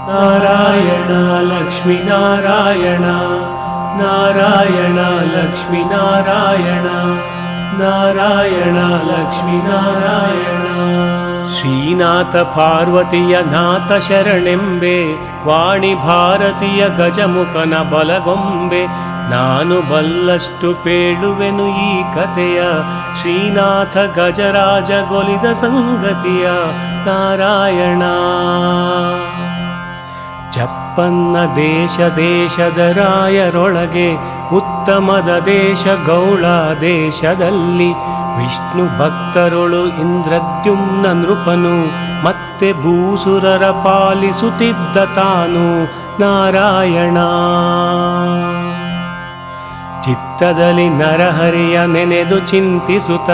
ನಾರಾಯಣ ಲಕ್ಷ್ಮೀ ನಾರಾಯಣ ನಾರಾಯಣ ಲಕ್ಷ್ಮೀ ನಾರಾಯಣ ನಾರಾಯಣ ಲಕ್ಷ್ಮೀ ನಾರಾಯಣ. ಶ್ರೀನಾಥ ಪಾರ್ವತಿಯ ನಾಥ ಶರಣೆಂಬೆ, ವಾಣಿ ಭಾರತೀಯ ಗಜಮುಖನ ಬಲಗೊಂಬೆ. ನಾನು ಬಲ್ಲಷ್ಟು ಪೇಳುವೆನು ಈ ಕಥೆಯ, ಶ್ರೀನಾಥ ಗಜರಾಜ ಗೊಲಿದ ಸಂಗತಿಯ. ನಾರಾಯಣ ಚಪ್ಪನ್ನ ದೇಶ ದೇಶದ ರಾಯರೊಳಗೆ, ಉತ್ತಮದ ದೇಶ ಗೌಳ ದೇಶದಲ್ಲಿ. ವಿಷ್ಣು ಭಕ್ತರೊಳು ಇಂದ್ರದ್ಯುಮ್ನ ನೃಪನು, ಮತ್ತೆ ಭೂಸುರರ ಪಾಲಿಸುತ್ತಿದ್ದ ತಾನು. ನಾರಾಯಣ ಚಿತ್ತದಲ್ಲಿ ನರಹರಿಯ ನೆನೆದು ಚಿಂತಿಸುತ್ತ,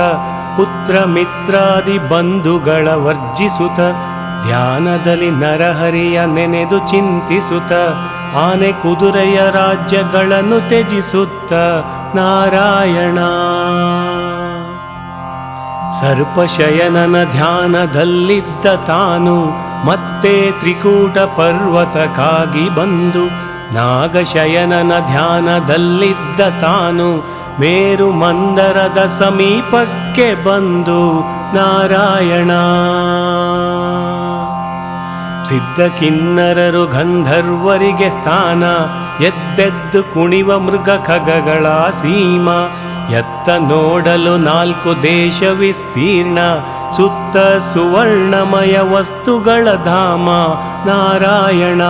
ಪುತ್ರ ಮಿತ್ರಾದಿ ಬಂಧುಗಳ ವರ್ಜಿಸುತ್ತ. ಧ್ಯಾನದಲ್ಲಿ ನರಹರಿಯ ನೆನೆದು ಚಿಂತಿಸುತ್ತ, ಆನೆ ಕುದುರೆಯ ರಾಜ್ಯಗಳನ್ನು ತ್ಯಜಿಸುತ್ತ. ನಾರಾಯಣ ಸರ್ಪಶಯನನ ಧ್ಯಾನದಲ್ಲಿದ್ದ ತಾನು, ಮತ್ತೆ ತ್ರಿಕೂಟ ಪರ್ವತಕ್ಕಾಗಿ ಬಂದು. ನಾಗಶಯನನ ಧ್ಯಾನದಲ್ಲಿದ್ದ ತಾನು, ಮೇರು ಮಂದರದ ಸಮೀಪಕ್ಕೆ ಬಂದು. ನಾರಾಯಣ ಸಿದ್ಧ ಕಿನ್ನರರು ಗಂಧರ್ವರಿಗೆ ಸ್ಥಾನ, ಎದ್ದೆದ್ದು ಕುಣಿವ ಮೃಗ ಖಗಗಳ ಸೀಮ. ಎತ್ತ ನೋಡಲು 4 ದೇಶ ವಿಸ್ತೀರ್ಣ, ಸುತ್ತ ಸುವರ್ಣಮಯ ವಸ್ತುಗಳ ಧಾಮ. ನಾರಾಯಣ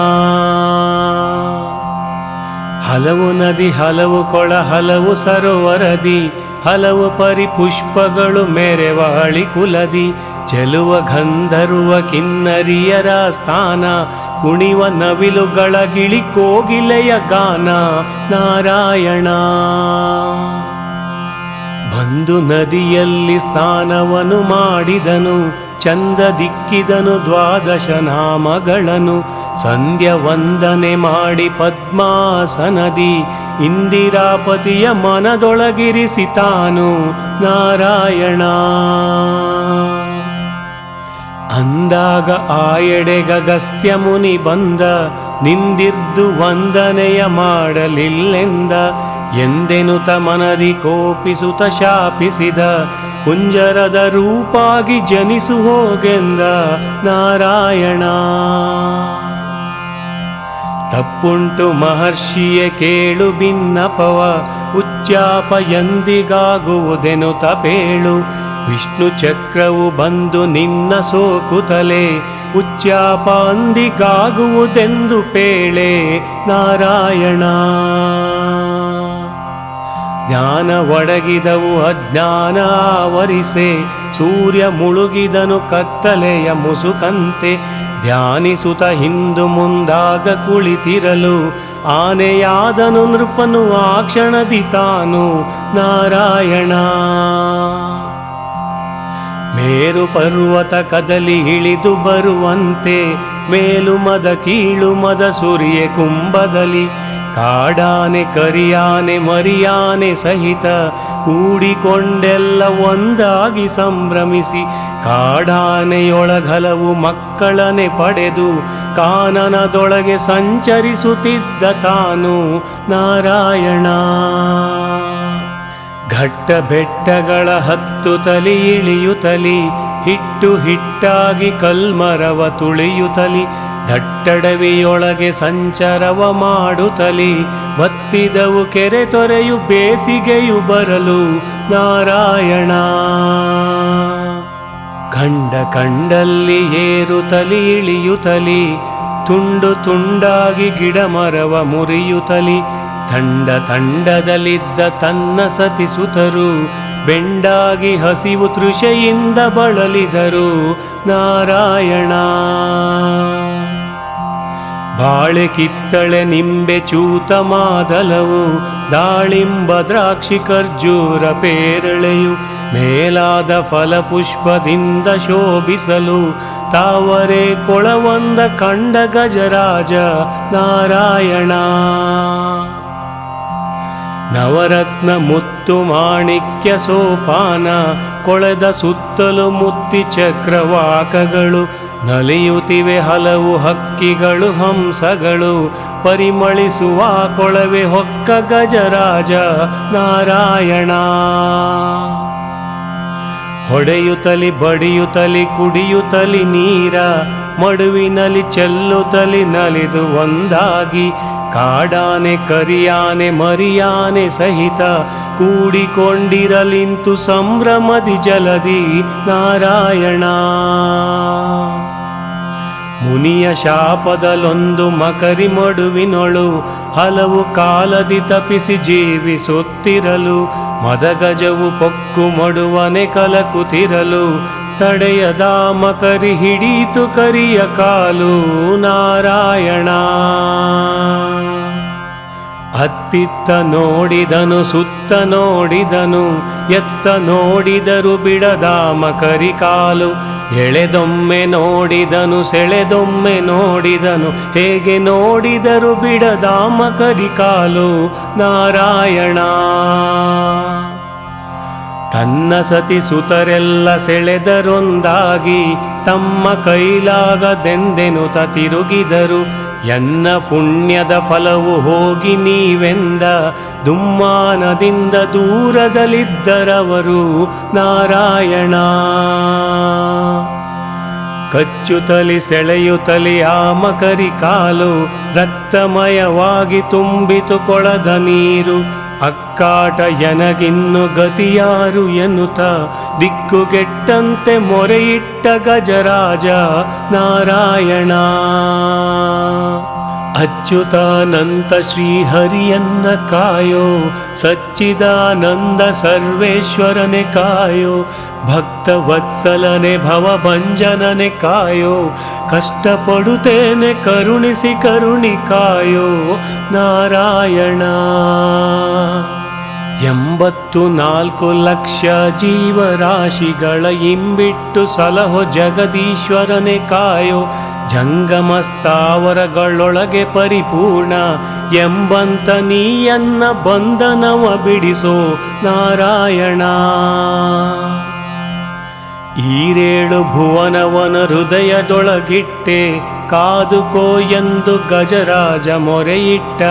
ಹಲವು ನದಿ ಹಲವು ಕೊಳ ಹಲವು ಸರೋವರದಿ, ಹಲವು ಪರಿಪುಷ್ಪಗಳು ಮೆರೆವಾಳಿ ಕುಲದಿ. ಚೆಲುವ ಗಂಧರ್ವ ಕಿನ್ನರಿಯರ ಸ್ಥಾನ, ಕುಣಿವ ನವಿಲುಗಳ ಗಿಳಿ ಕೋಗಿಲೆಯ ಗಾನ. ನಾರಾಯಣ ಬಂದು ನದಿಯಲ್ಲಿ ಸ್ಥಾನವನ್ನು ಮಾಡಿದನು, ಚಂದ ದಿಕ್ಕಿದನು 12 ನಾಮಗಳನ್ನು. ಸಂಧ್ಯಾ ವಂದನೆ ಮಾಡಿ ಪದ್ಮಾಸನದಿ, ಇಂದಿರಾಪತಿಯ ಮನದೊಳಗಿರಿಸಿ ತಾನು. ನಾರಾಯಣ ಅಂದಾಗ ಆ ಎಡೆಗಗಸ್ತ್ಯ ಮುನಿ ಬಂದ, ನಿಂದಿರ್ದು ವಂದನೆಯ ಮಾಡಲಿಲ್ಲೆಂದ. ಎಂದೆನುತ ಮನದಿ ಕೋಪಿಸುತ್ತ ಶಾಪಿಸಿದ, ಕುಂಜರದ ರೂಪಾಗಿ ಜನಿಸು ಹೋಗೆಂದ. ನಾರಾಯಣ ತಪ್ಪುಂಟು ಮಹರ್ಷಿಯೇ ಕೇಳು ಬಿನ್ನಪವ, ಉಚ್ಚಾಪ ಎಂದಿಗಾಗುವುದೆನುತ ಪೇಳು. ವಿಷ್ಣು ಚಕ್ರವು ಬಂದು ನಿನ್ನ ಸೋಕುತ್ತಲೇ, ಉಚ್ಚಾಪ ಅಂದಿಗಾಗುವುದೆಂದು ಪೇಳೆ. ನಾರಾಯಣ ಜ್ಞಾನ ಒಡಗಿದವು ಅಜ್ಞಾನ ಆವರಿಸೆ, ಸೂರ್ಯ ಮುಳುಗಿದನು ಕತ್ತಲೆಯ ಮುಸುಕಂತೆ. ಧ್ಯಾನಿಸುತ್ತ ಹಿಂದು ಮುಂದಾಗ ಕುಳಿತಿರಲು, ಆನೆಯಾದನು ನೃಪನು ಆ ಕ್ಷಣದಿ ತಾನು. ನಾರಾಯಣ ಮೇರು ಪರ್ವತ ಕದಲಿ ಇಳಿದು ಬರುವಂತೆ, ಮೇಲು ಮದ ಕೀಳು ಮದ ಸುರಿಯೆ ಕುಂಭದಲ್ಲಿ. ಕಾಡಾನೆ ಕರಿಯಾನೆ ಮರಿಯಾನೆ ಸಹಿತ, ಕೂಡಿಕೊಂಡೆಲ್ಲ ಒಂದಾಗಿ ಸಂಭ್ರಮಿಸಿ. ಕಾಡಾನೆಯೊಳಗಲವು ಮಕ್ಕಳನೆ ಪಡೆದು, ಕಾನನದೊಳಗೆ ಸಂಚರಿಸುತ್ತಿದ್ದ ತಾನು. ನಾರಾಯಣ ಘಟ್ಟ ಬೆಟ್ಟಗಳ ಹತ್ತುತ್ತಲಿ ಇಳಿಯುತ್ತಲಿ, ಹಿಟ್ಟು ಹಿಟ್ಟಾಗಿ ಕಲ್ಮರವ ತುಳಿಯುತ್ತಲಿ. ದಟ್ಟಡವಿಯೊಳಗೆ ಸಂಚರವ ಮಾಡುತ್ತಲಿ, ಬತ್ತಿದವು ಕೆರೆ ತೊರೆಯು ಬೇಸಿಗೆಯು ಬರಲು. ನಾರಾಯಣ ಕಂಡ ಕಂಡಲ್ಲಿ ಏರುತ್ತಲಿ ಇಳಿಯುತ್ತಲಿ, ತುಂಡು ತುಂಡಾಗಿ ಗಿಡ ಮರವ ಮುರಿಯುತ್ತಲಿ. ತಂಡ ತಂಡದಲ್ಲಿದ್ದ ತನ್ನ ಸತಿಸುತರು, ಬೆಂಡಾಗಿ ಹಸಿವು ತೃಷೆಯಿಂದ ಬಳಲಿದರು. ನಾರಾಯಣ ಬಾಳೆ ಕಿತ್ತಳೆ ನಿಂಬೆ ಚೂತ ಮಾದಲವು, ದಾಳಿಂಬ ದ್ರಾಕ್ಷಿ ಖರ್ಜೂರ ಪೇರಳೆಯು. ಮೇಲಾದ ಫಲಪುಷ್ಪದಿಂದ ಶೋಭಿಸಲು, ತಾವರೆ ಕೊಳವೊಂದ ಕಂಡ ಗಜರಾಜ. ನಾರಾಯಣ ನವರತ್ನ ಮುತ್ತು ಮಾಣಿಕ್ಯ ಸೋಪಾನ, ಕೊಳೆದ ಸುತ್ತಲೂ ಮುತ್ತಿ ಚಕ್ರವಾಕಗಳು. ನಲಿಯುತ್ತಿವೆ ಹಲವು ಹಕ್ಕಿಗಳು ಹಂಸಗಳು, ಪರಿಮಳಿಸುವ ಕೊಳವೆ ಹೊಕ್ಕ ಗಜರಾಜ ನಾರಾಯಣ. ಹೊಡೆಯುತ್ತಲಿ ಬಡಿಯುತ್ತಲಿ ಕುಡಿಯುತ್ತಲಿ ನೀರ, ಮಡುವಿನಲ್ಲಿ ಚೆಲ್ಲುತ್ತಲಿ ನಲಿದು ಒಂದಾಗಿ, ಕಾಡಾನೆ ಕರಿಯಾನೆ ಮರಿಯಾನೆ ಸಹಿತ ಕೂಡಿಕೊಂಡಿರಲಿಂತು ಸಂಭ್ರಮದಿ ಜಲದಿ ನಾರಾಯಣ. ಮುನಿಯ ಶಾಪದಲ್ಲೊಂದು ಮಕರಿ ಮಡುವಿನೊಳು ಹಲವು ಕಾಲದಿ ತಪಿಸಿ ಜೀವಿಸುತ್ತಿರಲು, ಮದಗಜವು ಪೊಕ್ಕು ಮಡುವನೆ ಕಲಕುತ್ತಿರಲು, ತಡೆಯದ ಮಕರಿ ಹಿಡಿಯಿತು ಕರಿಯ ಕಾಲು ನಾರಾಯಣ. ಅತ್ತಿತ್ತ ನೋಡಿದನು ಸುತ್ತ ನೋಡಿದನು, ಎತ್ತ ನೋಡಿದರು ಬಿಡದ ಮಕರಿ ಕಾಲು, ಎಳೆದೊಮ್ಮೆ ನೋಡಿದನು ಸೆಳೆದೊಮ್ಮೆ ನೋಡಿದನು, ಹೇಗೆ ನೋಡಿದರು ಬಿಡದ ಮಕರಿ ಕಾಲು ನಾರಾಯಣ. ತನ್ನ ಸತಿ ಸುತರೆಲ್ಲ ಸೆಳೆದರೊಂದಾಗಿ, ತಮ್ಮ ಕೈಲಾಗದೆಂದೆನುತ ತಿರುಗಿದರು, ಎನ್ನ ಪುಣ್ಯದ ಫಲವು ಹೋಗಿ ನೀವೆಂದ ದುಮ್ಮಾನದಿಂದ ದೂರದಲ್ಲಿದ್ದರವರು ನಾರಾಯಣ. ಕಚ್ಚುತ್ತಲಿ ಸೆಳೆಯುತ್ತಲಿ ಆ ಮಕರಿ ಕಾಲು, ರಕ್ತಮಯವಾಗಿ ತುಂಬಿತು ಕೊಳದ ನೀರು, ಅಕ್ಕಾಟ ಎನಗಿನ್ನು ಗತಿಯಾರು ಎನ್ನುತ್ತ ದಿಕ್ಕುಗೆಟ್ಟಂತೆ ಮೊರೆಯಿಟ್ಟ ಗಜರಾಜ ನಾರಾಯಣ. ಅಚ್ಯುತಾನಂತ ಶ್ರೀಹರಿಯನ್ನ ಕಾಯೋ, ಸಚ್ಚಿದಾನಂದ ಸರ್ವೇಶ್ವರನೆ ಕಾಯೋ, ಭಕ್ತವತ್ಸಲನೆ ಭವಭಂಜನನೆ ಕಾಯೋ, ಕಷ್ಟಪಡುತ್ತೇನೆ ಕರುಣಿಸಿ ಕರುಣಿ ಕಾಯೋ ನಾರಾಯಣ. 84 ಲಕ್ಷ ಜೀವರಾಶಿಗಳ ಇಂಬಿಟ್ಟು ಸಲಹೋ ಜಗದೀಶ್ವರನೆ ಕಾಯೋ, ಜಂಗಮ ಸ್ಥಾವರಗಳೊಳಗೆ ಪರಿಪೂರ್ಣ ಎಂಬಂತ ನೀಯನ್ನ ಬಂಧನವ ಬಿಡಿಸೋ ನಾರಾಯಣ. ಈರೇಳು ಭುವನವನ ಹೃದಯದೊಳಗಿಟ್ಟೆ, ಕಾದುಕೋ ಎಂದು ಗಜರಾಜ ಮೊರೆಯಿಟ್ಟ,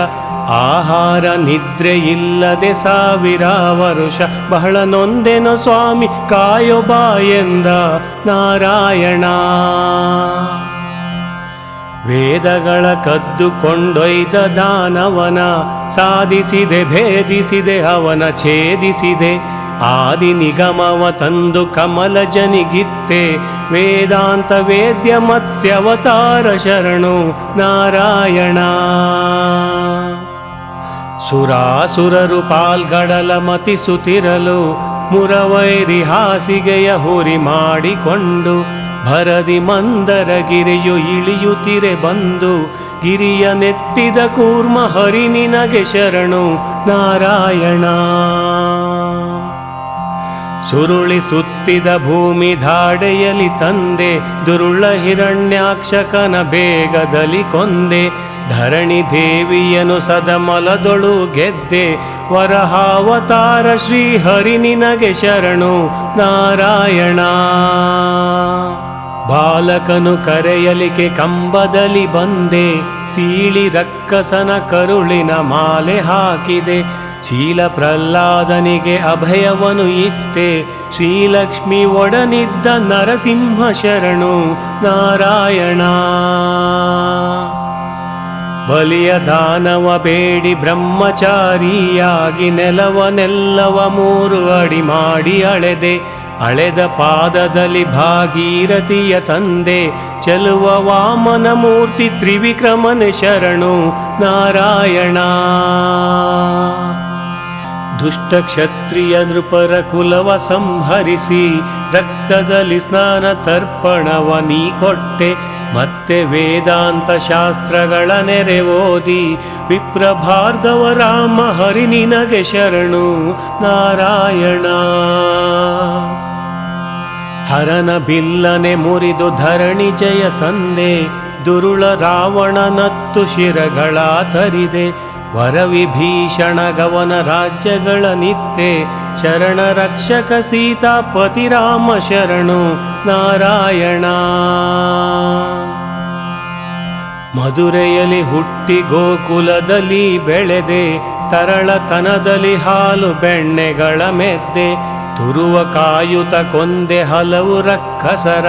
ಆಹಾರ ನಿದ್ರೆ ಇಲ್ಲದೆ 1000 ವರುಷ ಬಹಳ ನೊಂದೆನೋ ಸ್ವಾಮಿ ಕಾಯೋ ಬಾ ಎಂದ ನಾರಾಯಣ. ವೇದಗಳ ಕದ್ದುಕೊಂಡೊಯ್ದ ದಾನವನ ಸಾಧಿಸಿದೆ ಭೇದಿಸಿದೆ ಅವನ ಛೇದಿಸಿದೆ, ಆದಿ ನಿಗಮವ ತಂದು ಕಮಲ ಜನಿಗಿತ್ತೆ, ವೇದಾಂತ ವೇದ್ಯ ಮತ್ಸ್ಯವತಾರ ಶರಣು ನಾರಾಯಣ. ಸುರಾಸುರರು ಪಾಲ್ಗಡಲ ಮತಿಸುತ್ತಿರಲು, ಮುರವೈರಿ ಹಾಸಿಗೆಯ ಹುರಿ ಮಾಡಿಕೊಂಡು, ಭರದಿ ಮಂದರ ಗಿರಿಯು ಇಳಿಯುತ್ತಿರೆ ಬಂದು, ಗಿರಿಯ ನೆತ್ತಿದ ಕೂರ್ಮ ಹರಿ ನಿನಗೆ ಶರಣು ನಾರಾಯಣ. ಸುರುಳಿ ಸುತ್ತಿದ ಭೂಮಿ ಧಾಡೆಯಲಿ ತಂದೆ, ದುರುಳ ಹಿರಣ್ಯಾಕ್ಷಕನ ಬೇಗದಲ್ಲಿ ಕೊಂದೆ, ಧರಣಿ ದೇವಿಯನು ಸದಮಲದೊಳು ಗೆದ್ದೆ, ವರಹಾವತಾರ ಶ್ರೀಹರಿ ನಿನಗೆ ಶರಣು ನಾರಾಯಣ. ಬಾಲಕನು ಕರೆಯಲಿಕೆ ಕಂಬದಲ್ಲಿ ಬಂದೆ, ಸೀಳಿ ರಕ್ಕಸನ ಕರುಳಿನ ಮಾಲೆ ಹಾಕಿದೆ, ಶೀಲ ಪ್ರಹ್ಲಾದನಿಗೆ ಅಭಯವನು ಇತ್ತೆ, ಶ್ರೀಲಕ್ಷ್ಮಿ ಒಡನಿದ್ದ ನರಸಿಂಹ ಶರಣು ನಾರಾಯಣ. ಬಲಿಯ ದಾನವ ಬೇಡಿ ಬ್ರಹ್ಮಚಾರಿಯಾಗಿ, ನೆಲವನೆಲ್ಲವ 3 ಅಡಿ ಮಾಡಿ ಅಳೆದೆ, ಅಳೆದ ಪಾದದಲ್ಲಿ ಭಾಗೀರಥಿಯ ತಂದೆ, ಚೆಲುವ ವಾಮನ ಮೂರ್ತಿ ತ್ರಿವಿಕ್ರಮನೆ ಶರಣು ನಾರಾಯಣ. ದುಷ್ಟ ಕ್ಷತ್ರಿಯ ನೃಪರ ಕುಲವ ಸಂಹರಿಸಿ, ರಕ್ತದಲ್ಲಿ ಸ್ನಾನ ತರ್ಪಣವ ನೀ ಕೊಟ್ಟೆ, ಮತ್ತೆ ವೇದಾಂತ ಶಾಸ್ತ್ರಗಳ ನೆರೆ ಓದಿ, ವಿಪ್ರಭಾರ್ಗವ ರಾಮ ಹರಿ ನಿನಗೆ ಶರಣು ನಾರಾಯಣ. ಹರನ ಬಿಲ್ಲನೆ ಮುರಿದು ಧರಣಿ ಜಯ ತಂದೆ, ದುರುಳ ರಾವಣನತ್ತು ಶಿರಗಳ ತರಿದೆ, ವರವಿಭೀಷಣ ಗವನ ರಾಜ್ಯಗಳ ನಿತ್ತೆ, ಚರಣ ರಕ್ಷಕ ಸೀತಾಪತಿ ರಾಮ ಶರಣು ನಾರಾಯಣ. ಮಧುರೆಯಲ್ಲಿ ಹುಟ್ಟಿ ಗೋಕುಲದಲ್ಲಿ ಬೆಳೆದೆ, ತರಳತನದಲ್ಲಿ ಹಾಲು ಬೆಣ್ಣೆಗಳ ಮೆದ್ದೆ, ತುರುವ ಕಾಯುತ ಕೊಂದೆ ಹಲವು ರಕ್ಕಸರ,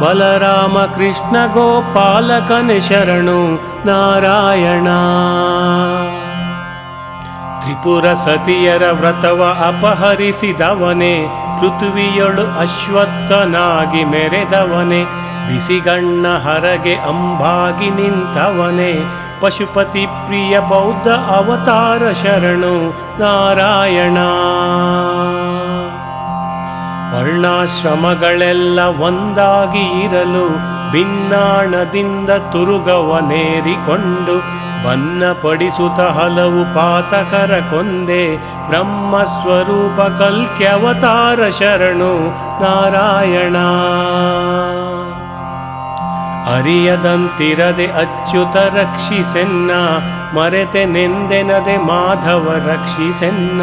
ಬಲರಾಮ ಕೃಷ್ಣ ಗೋಪಾಲಕನೆ ಶರಣು ನಾರಾಯಣ. ತ್ರಿಪುರ ಸತಿಯರ ವ್ರತವ ಅಪಹರಿಸಿದವನೇ, ಪೃಥ್ವಿಯೊಳು ಅಶ್ವತ್ಥನಾಗಿ ಮೆರೆದವನೇ, ಬಿಸಿಗಣ್ಣ ಹರಗೆ ಅಂಬಾಗಿ ನಿಂತವನೇ, ಪಶುಪತಿ ಪ್ರಿಯ ಬೌದ್ಧ ಅವತಾರ ಶರಣು ನಾರಾಯಣ. ವರ್ಣಾಶ್ರಮಗಳೆಲ್ಲ ಒಂದಾಗಿ ಇರಲು, ಭಿನ್ನಾಣದಿಂದ ತುರುಗವನೇರಿಕೊಂಡು, ಬನ್ನಪಡಿಸುತ್ತ ಹಲವು ಪಾತಕರ ಕೊಂದೆ, ಬ್ರಹ್ಮಸ್ವರೂಪ ಕಲ್ಕ್ಯವತಾರ ಶರಣು ನಾರಾಯಣ. ಅರಿಯದಂತಿರದೆ ಅಚ್ಯುತ ರಕ್ಷಿಸೆನ್ನ, ಮರೆತೆನೆಂದೆನದೆ ಮಾಧವ ರಕ್ಷಿಸೆನ್ನ,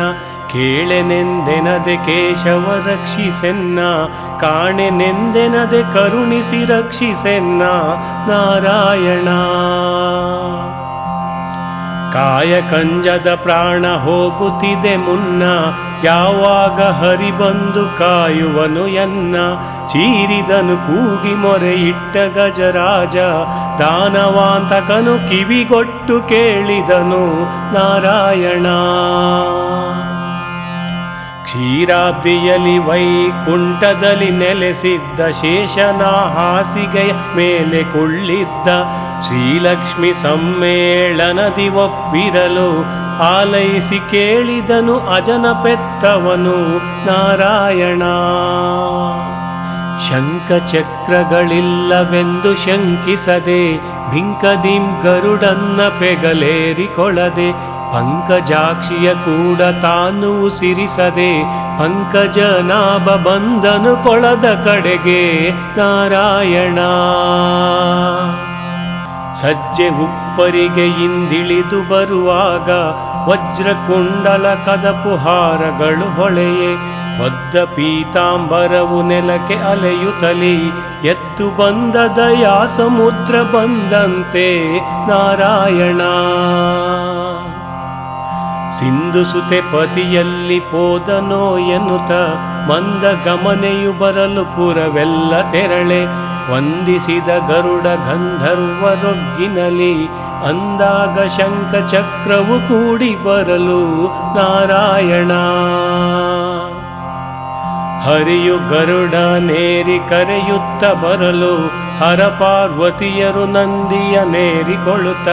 ಕೇಳೆನೆಂದೆನದೆ ಕೇಶವ ರಕ್ಷಿಸೆನ್ನ, ಕಾಣೆನೆಂದೆನದೆ ಕರುಣಿಸಿ ರಕ್ಷಿಸೆನ್ನ ನಾರಾಯಣ. ಕಾಯ ಕಂಜದ ಪ್ರಾಣ ಹೋಗುತ್ತಿದೆ ಮುನ್ನ, ಯಾವಾಗ ಹರಿ ಬಂದು ಕಾಯುವನು ಎನ್ನ, ಚೀರಿದನು ಕೂಗಿ ಮೊರೆ ಇಟ್ಟ ಗಜರಾಜ, ದಾನವಾಂತಕನು ಕಿವಿಗೊಟ್ಟು ಕೇಳಿದನು ನಾರಾಯಣ. ಕ್ಷೀರಾಬ್ದಿಯಲ್ಲಿ ವೈಕುಂಠದಲ್ಲಿ ನೆಲೆಸಿದ್ದ, ಶೇಷನ ಹಾಸಿಗೆಯ ಮೇಲೆ ಕುಳ್ಳಿದ್ದ, ಶ್ರೀಲಕ್ಷ್ಮಿ ಸಮ್ಮೇಳನದಿ ಒಪ್ಪಿರಲು, ಆಲೈಸಿ ಕೇಳಿದನು ಅಜನ ಪೆತ್ತವನು ನಾರಾಯಣ. ಶಂಖಚಕ್ರಗಳಿಲ್ಲವೆಂದು ಶಂಕಿಸದೆ, ಬಿಂಕದಿಂ ಗರುಡನ್ನ ಪೆಗಲೇರಿಕೊಳ್ಳದೆ, ಪಂಕಜಾಕ್ಷಿಯ ಕೂಡ ತಾನು ಉಸಿರಿಸದೆ, ಪಂಕಜನಾಭ ಬಂದನು ಕೊಳದ ಕಡೆಗೆ ನಾರಾಯಣ. ಸಜ್ಜೆ ಉಪ್ಪರಿಗೆ ಇಂದಿಳಿದು ಬರುವಾಗ, ವಜ್ರಕುಂಡಲ ಕದಪುಹಾರಗಳು ಹೊಳೆಯೇ, ಹೊದ್ದ ಪೀತಾಂಬರವು ನೆಲಕ್ಕೆ ಅಲೆಯುತ್ತಲಿ, ಎದ್ದು ಬಂದ ದಯಾ ಸಮುದ್ರ ಬಂದಂತೆ ನಾರಾಯಣ. ಸಿಂಧು ಸುತೆ ಪತಿಯಲ್ಲಿ ಪೋದನೋ ಎನ್ನುತ್ತ, ಮಂದ ಗಮನೆಯು ಬರಲು ಪುರವೆಲ್ಲ ತೆರಳೆ, ವಂದಿಸಿದ ಗರುಡ ಗಂಧರ್ವರೊಗ್ಗಿನಲಿ, ಅಂದಾಗ ಶಂಖ ಚಕ್ರವು ಕೂಡಿ ಬರಲು ನಾರಾಯಣ. ಹರಿಯು ಗರುಡನೇರಿ ಕರೆಯುತ್ತ ಬರಲು, ಹರ ಪಾರ್ವತಿಯರು ನಂದಿಯ ನೇರಿಕೊಳ್ಳುತ್ತ,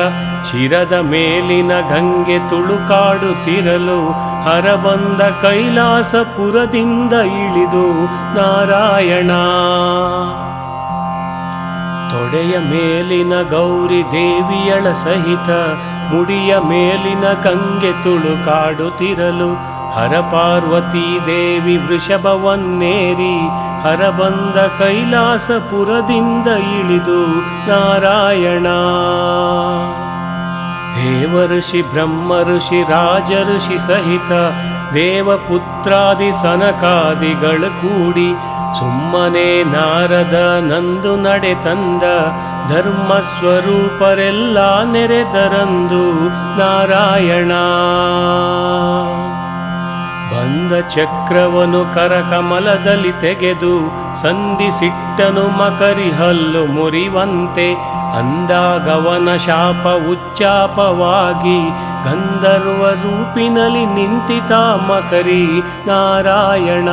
ಶಿರದ ಮೇಲಿನ ಗಂಗೆ ತುಳುಕಾಡುತ್ತಿರಲು, ಹರ ಬಂದ ಕೈಲಾಸಪುರದಿಂದ ಇಳಿದು ನಾರಾಯಣ. ತೊಡೆಯ ಮೇಲಿನ ಗೌರಿ ದೇವಿಯಳ ಸಹಿತ, ಮುಡಿಯ ಮೇಲಿನ ಗಂಗೆ ತುಳುಕಾಡುತ್ತಿರಲು, ಹರ ಪಾರ್ವತೀ ದೇವಿ ವೃಷಭವನ್ನೇರಿ, ಹರ ಬಂದ ಕೈಲಾಸಪುರದಿಂದ ಇಳಿದು ನಾರಾಯಣ. ದೇವ ಋಷಿ ಬ್ರಹ್ಮ ಋಷಿ ರಾಜ ಋಷಿ ಸಹಿತ, ದೇವಪುತ್ರಾದಿ ಸನಕಾದಿಗಳು ಕೂಡಿ, ಸುಮ್ಮನೆ ನಾರದ ನಂದು ನಡೆ ತಂದ, ಧರ್ಮ ಸ್ವರೂಪರೆಲ್ಲ ನೆರೆದರಂದು ನಾರಾಯಣ. ಬಂದ ಚಕ್ರವನು ಕರಕಮಲದಲ್ಲಿ ತೆಗೆದು, ಸಂಧಿಸಿಟ್ಟನು ಮಕರಿ ಹಲ್ಲು ಮುರಿವಂತೆ, ಅಂದಾಗವನ ಶಾಪ ಉಚ್ಚಾಪವಾಗಿ, ಗಂಧರ್ವ ರೂಪಿನಲ್ಲಿ ನಿಂತಿತ ಮಕರಿ ನಾರಾಯಣ.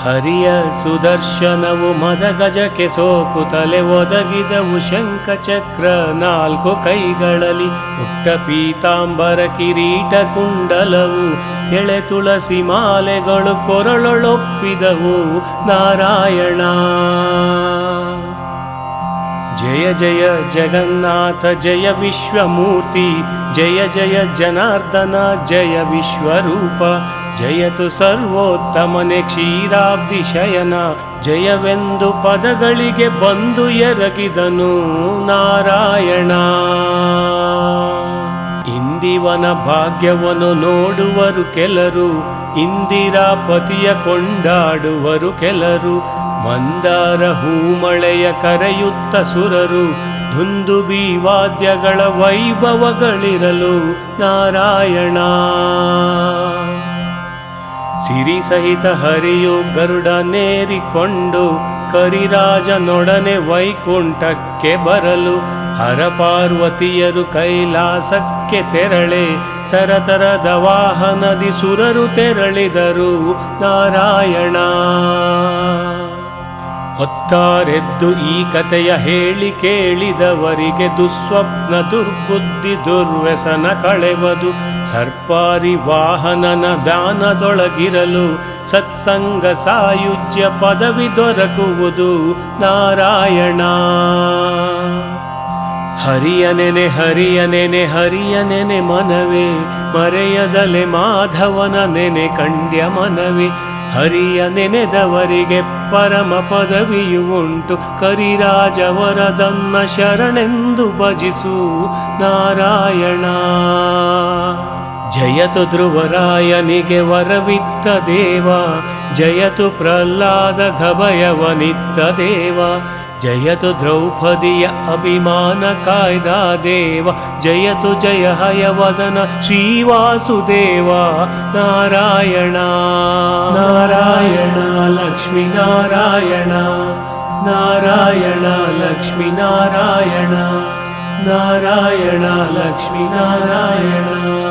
ಹರಿಯ ಸುದರ್ಶನವು ಮದಗಜಕ್ಕೆ ಸೋಕುತ್ತಲೆ ಒದಗಿದವು, ಶಂಖಚಕ್ರ ನಾಲ್ಕು ಕೈಗಳಲ್ಲಿ, ಪುಟ್ಟ ಪೀತಾಂಬರ ಕಿರೀಟ ಕುಂಡಲವು, ಎಳೆ ತುಳಸಿ ಮಾಲೆಗಳು ಕೊರಳೊಳೊಪ್ಪಿದವು ನಾರಾಯಣ. ಜಯ ಜಯ ಜಗನ್ನಾಥ ಜಯ ವಿಶ್ವಮೂರ್ತಿ, ಜಯ ಜಯ ಜನಾರ್ದನ ಜಯ ವಿಶ್ವರೂಪ, ಜಯತು ಸರ್ವೋತ್ತಮನೆ ಕ್ಷೀರಾಬ್ಧಿ ಶಯನ, ಜಯವೆಂದು ಪದಗಳಿಗೆ ಬಂದು ಎರಗಿದನು ನಾರಾಯಣ. ಇಂದಿವನ ಭಾಗ್ಯವನ್ನು ನೋಡುವರು ಕೆಲರು, ಇಂದಿರಾಪತಿಯ ಕೊಂಡಾಡುವರು ಕೆಲರು. ಮಂದಾರ ಹೂಮಳೆಯ ಕರೆಯುತ್ತ ಸುರರು, ದುಂದುಬಿ ವಾದ್ಯಗಳ ವೈಭವಗಳಿರಲು ನಾರಾಯಣ. ಸಿರಿ ಸಹಿತ ಹರಿಯು ಗರುಡನೇರಿಕೊಂಡು ಕರಿರಾಜನೊಡನೆ ವೈಕುಂಠಕ್ಕೆ ಬರಲು, ಹರಪಾರ್ವತಿಯರು ಕೈಲಾಸಕ್ಕೆ ತೆರಳೆ ತರತರದ ವಾಹನದಿ ಸುರರು ತೆರಳಿದರು ನಾರಾಯಣ. ಹೊತ್ತಾರೆದ್ದು ಈ ಕಥೆಯ ಹೇಳಿ ಕೇಳಿದವರಿಗೆ ದುಸ್ವಪ್ನ ದುರ್ಬುದ್ಧಿ ದುರ್ವ್ಯಸನ ಕಳೆವದು. ಸರ್ಪಾರಿ ವಾಹನನ ದಾನದೊಳಗಿರಲು ಸತ್ಸಂಗ ಸಾಯುಜ್ಯ ಪದವಿ ದೊರಕುವುದು ನಾರಾಯಣ. ಹರಿಯನೆನೆ ಹರಿಯನೆನೆ ಹರಿಯನೆನೆ ಮನವೇ, ಮರೆಯದಲೆ ಮಾಧವನ ನೆನೆ ಕಂಡ್ಯ ಮನವೇ. ಹರಿಯ ನೆನೆದವರಿಗೆ ಪರಮ ಪದವಿಯು ಉಂಟು, ಕರಿರಾಜವರದನ್ನ ಶರಣೆಂದು ಭಜಿಸು ನಾರಾಯಣ. ಜಯತು ಧ್ರುವರಾಯನಿಗೆ ವರವಿತ್ತ ದೇವ, ಜಯತು ಪ್ರಹ್ಲಾದ ಗಭಯವನಿತ್ತ ದೇವ. ಜಯತು ದ್ರೌಪದಿಯ ಅಭಿಮಾನ ಕಾಯ್ದ ದೇವ, ಜಯತು ಜಯ ಹಯವದನ ಶ್ರೀವಾಸುದೇವ ನಾರಾಯಣ. ನಾರಾಯಣ ಲಕ್ಷ್ಮೀ ನಾರಾಯಣ, ನಾರಾಯಣ ಲಕ್ಷ್ಮೀ ನಾರಾಯಣ, ನಾರಾಯಣ ಲಕ್ಷ್ಮೀ ನಾರಾಯಣ.